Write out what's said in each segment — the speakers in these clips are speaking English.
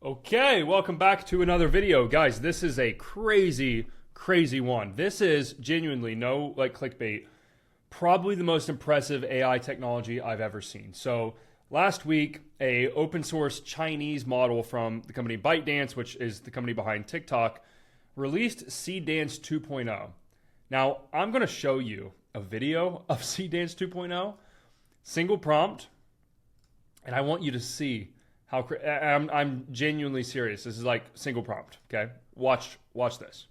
Okay, welcome back to another video. Guys, this is a crazy one. This is genuinely no clickbait, probably the most impressive AI technology I've ever seen. So last week, a open source Chinese model from the company ByteDance, which is the company behind TikTok, released Seedance 2.0. Now, I'm going to show you a video of Seedance 2.0, single prompt, and I want you to see how I'm genuinely serious. This is like single prompt, okay? Watch this.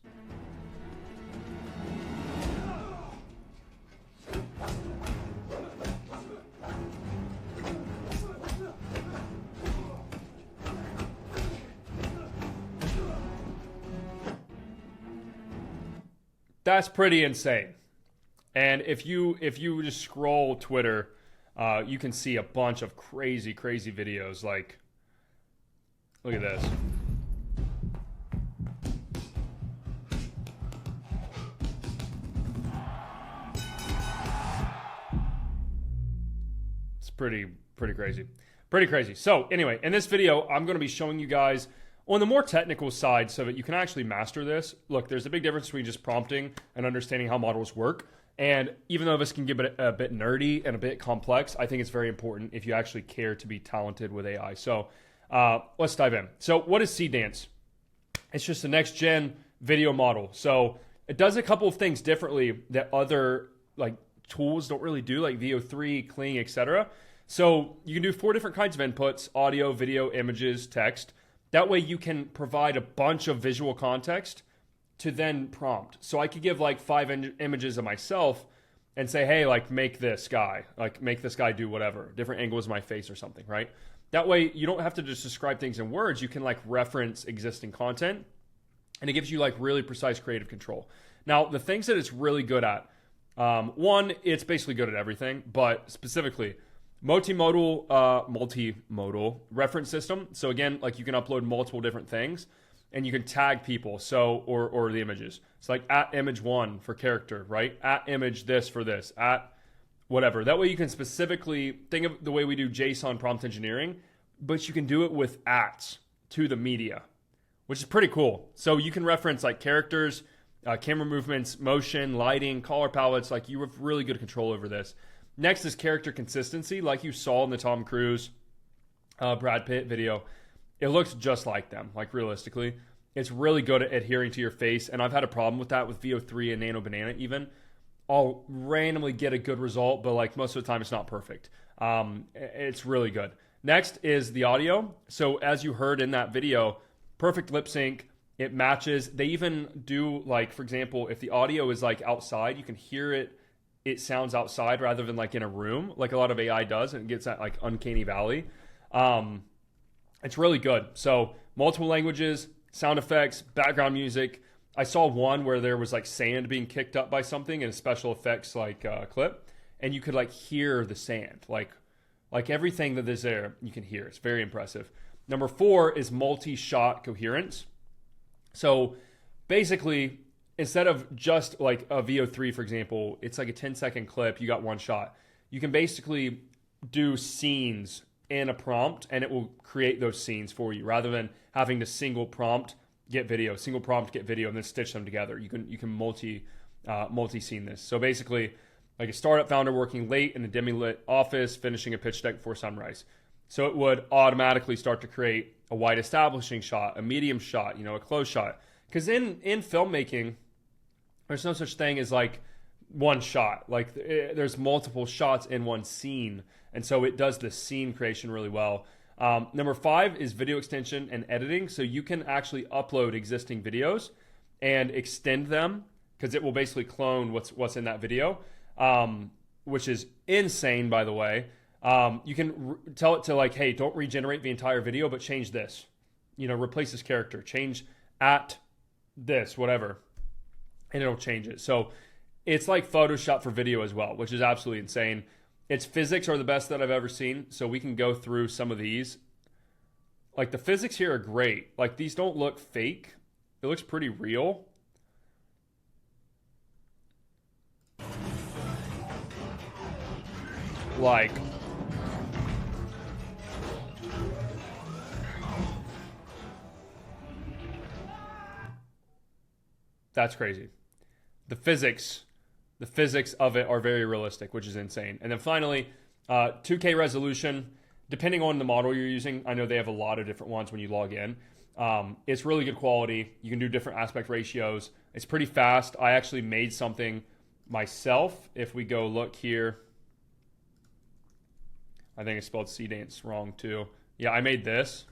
That's pretty insane. And if you just scroll Twitter, you can see a bunch of crazy videos. Like, look at this. It's pretty crazy. Pretty crazy. So anyway, in this video, I'm going to be showing you guys on the more technical side so that you can actually master this. Look, there's a big difference between just prompting and understanding how models work. And even though this can get a bit nerdy and a bit complex, I think it's very important if you actually care to be talented with AI. So let's dive in. So what is Seedance? It's just a next gen video model. So it does a couple of things differently that other tools don't really do, like VO3, Kling, etc. So you can do 4 different kinds of inputs: audio, video, images, text. That way you can provide a bunch of visual context to then prompt. So I could give 5 images of myself and say, hey, make this guy do whatever, different angles of my face or something, right? That way you don't have to just describe things in words. You can reference existing content, and it gives you really precise creative control. Now, the things that it's really good at, one, it's basically good at everything, but specifically multimodal reference system. So again, you can upload multiple different things and you can tag people, so or the images. It's at image 1 for character, right? At image this for this, at whatever. That way you can specifically think of the way we do JSON prompt engineering, but you can do it with ats to the media, which is pretty cool. So you can reference characters, camera movements, motion, lighting, color palettes. You have really good control over this. Next is character consistency, like you saw in the Tom Cruise, Brad Pitt video. It looks just like them, realistically. It's really good at adhering to your face, and I've had a problem with that with VO3 and Nano Banana even. I'll randomly get a good result, but most of the time it's not perfect. It's really good. Next is the audio. So as you heard in that video, perfect lip sync. It matches. They even do, for example, if the audio is outside, you can hear it. It sounds outside rather than in a room, like a lot of AI does, and it gets that uncanny valley. It's really good. So multiple languages, sound effects, background music. I saw one where there was sand being kicked up by something in a special effects clip, and you could hear the sand, everything that is there, you can hear. It's very impressive. Number 4 is multi-shot coherence. So basically, instead of just a VO3, for example, it's a 10-second clip, you got one shot. You can basically do scenes in a prompt, and it will create those scenes for you rather than having to single prompt get video, and then stitch them together. You can multi-scene this. So basically, a startup founder working late in a dimly-lit office, finishing a pitch deck before sunrise. So it would automatically start to create a wide establishing shot, a medium shot, a close shot. Because in filmmaking, there's no such thing as one shot. There's multiple shots in one scene. And so it does the scene creation really well. Number 5 is video extension and editing. So you can actually upload existing videos and extend them, because it will basically clone what's in that video, which is insane, by the way. You can tell it to hey, don't regenerate the entire video, but change this. Replace this character. Change at this, whatever. And it'll change it. So it's like Photoshop for video as well, which is absolutely insane. Its physics are the best that I've ever seen. So we can go through some of these. The physics here are great. These don't look fake. It looks pretty real. That's crazy. The physics of it are very realistic, which is insane. And then finally, 2K resolution, depending on the model you're using. I know they have a lot of different ones when you log in. It's really good quality. You can do different aspect ratios. It's pretty fast. I actually made something myself. If we go look here, I think I spelled Seedance wrong too. Yeah, I made this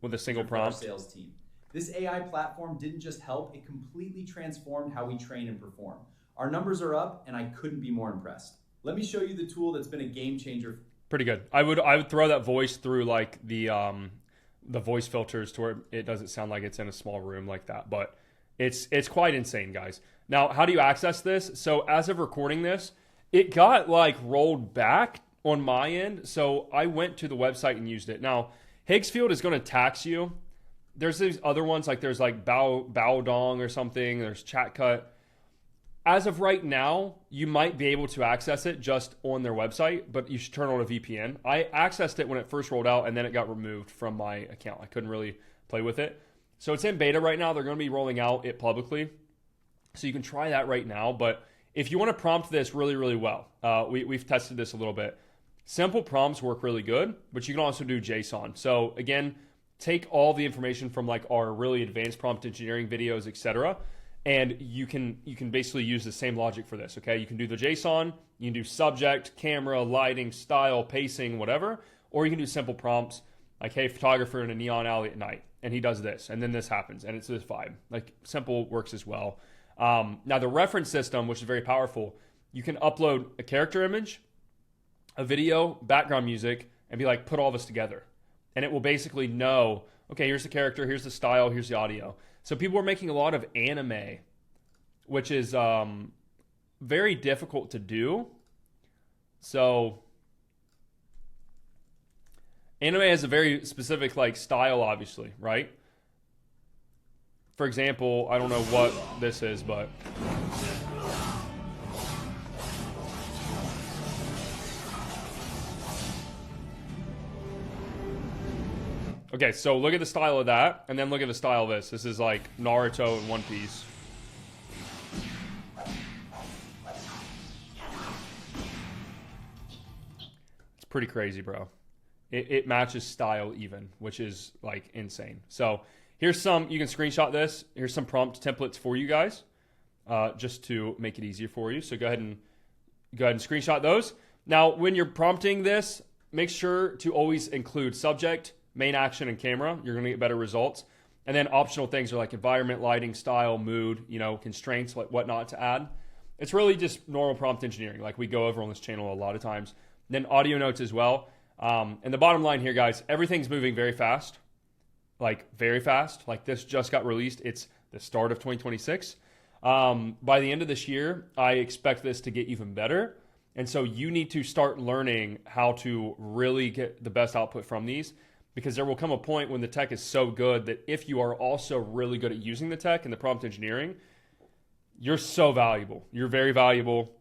with a single prompt. Our sales team. This AI platform didn't just help, it completely transformed how we train and perform. Our numbers are up, and I couldn't be more impressed. Let me show you the tool that's been a game changer. Pretty good. I would throw that voice through like the voice filters to where it doesn't sound like it's in a small room like that. But it's quite insane, guys. Now, how do you access this? So as of recording this, it got like rolled back on my end. So I went to the website and used it. Now, Higgsfield is going to tax you. There's these other ones, like there's like Baodong or something. There's ChatCut. As of right now, you might be able to access it just on their website, but you should turn on a VPN. I accessed it when it first rolled out, and then it got removed from my account. I couldn't really play with it. So it's in beta right now. They're going to be rolling out it publicly. So you can try that right now. But if you want to prompt this really, really well, we've tested this a little bit. Simple prompts work really good, but you can also do JSON. So again, take all the information from like our really advanced prompt engineering videos, etc., and you can basically use the same logic for this, okay? You can do the JSON, you can do subject, camera, lighting, style, pacing, whatever, or you can do simple prompts like, hey, photographer in a neon alley at night, and he does this, and then this happens, and it's this vibe. Like, simple works as well. Now, the reference system, which is very powerful, you can upload a character image, a video, background music, and be like, put all this together. And it will basically know, okay, here's the character, here's the style, here's the audio. So people are making a lot of anime, which is very difficult to do. So anime has a very specific like style, obviously, right? For example, I don't know what this is, but okay, so look at the style of that, and then look at the style of this. This is like Naruto and One Piece. It's pretty crazy, bro. It matches style even, which is like insane. So here's some, you can screenshot this. Here's some prompt templates for you guys, just to make it easier for you. So go ahead and screenshot those. Now, when you're prompting this, make sure to always include subject, main action, and camera. You're going to get better results. And then optional things are like environment, lighting, style, mood, constraints, like whatnot to add. It's really just normal prompt engineering like we go over on this channel a lot of times. Then audio notes as well. And the bottom line here, guys, everything's moving very fast. Like very fast. Like this just got released. It's the start of 2026. By the end of this year, I expect this to get even better. And so you need to start learning how to really get the best output from these. Because there will come a point when the tech is so good that if you are also really good at using the tech and the prompt engineering, you're so valuable. You're very valuable,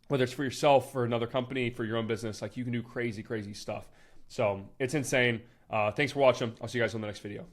whether it's for yourself, for another company, for your own business. Like you can do crazy, crazy stuff. So it's insane. Thanks for watching. I'll see you guys on the next video.